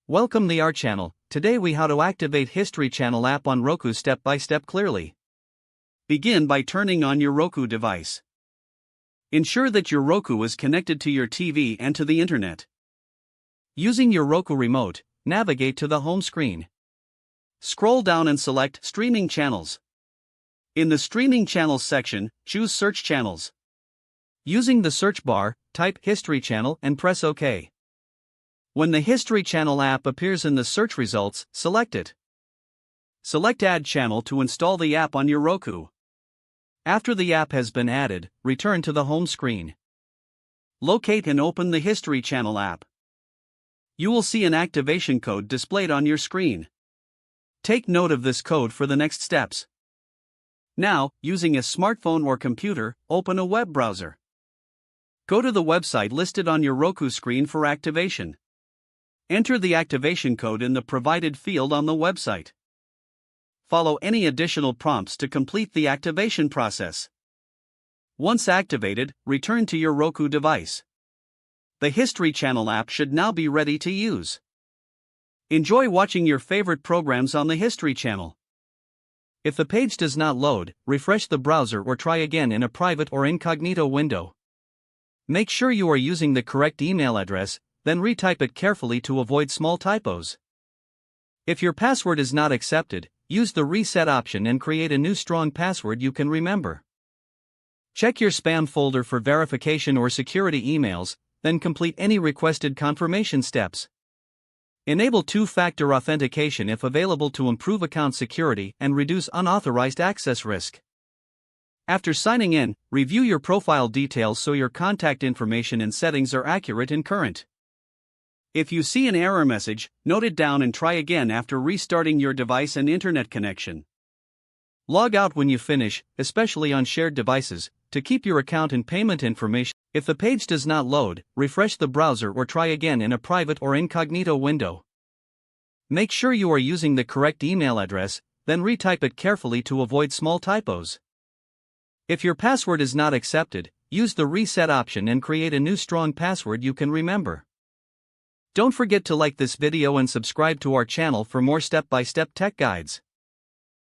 Welcome the our channel. Today we how to activate History Channel app on Roku step by step clearly. Begin by turning on your Roku device. Ensure that your Roku is connected to your TV and to the internet. Using your Roku remote, navigate to the home screen. Scroll down and select Streaming Channels. In the Streaming Channels section, choose Search Channels. Using the search bar, type History Channel and press OK. When the History Channel app appears in the search results, select it. Select Add Channel to install the app on your Roku. After the app has been added, return to the home screen. Locate and open the History Channel app. You will see an activation code displayed on your screen. Take note of this code for the next steps. Now, using a smartphone or computer, open a web browser. Go to the website listed on your Roku screen for activation. Enter the activation code in the provided field on the website. Follow any additional prompts to complete the activation process. Once activated, return to your Roku device. The History Channel app should now be ready to use. Enjoy watching your favorite programs on the History Channel. If the page does not load, refresh the browser or try again in a private or incognito window. Make sure you are using the correct email address, then retype it carefully to avoid small typos. If your password is not accepted, use the reset option and create a new strong password you can remember. Check your spam folder for verification or security emails, then complete any requested confirmation steps. Enable two-factor authentication if available to improve account security and reduce unauthorized access risk. After signing in, review your profile details so your contact information and settings are accurate and current. If you see an error message, note it down and try again after restarting your device and internet connection. Log out when you finish, especially on shared devices, to keep your account and payment information. If the page does not load, refresh the browser or try again in a private or incognito window. Make sure you are using the correct email address, then retype it carefully to avoid small typos. If your password is not accepted, use the reset option and create a new strong password you can remember. Don't forget to like this video and subscribe to our channel for more step-by-step tech guides.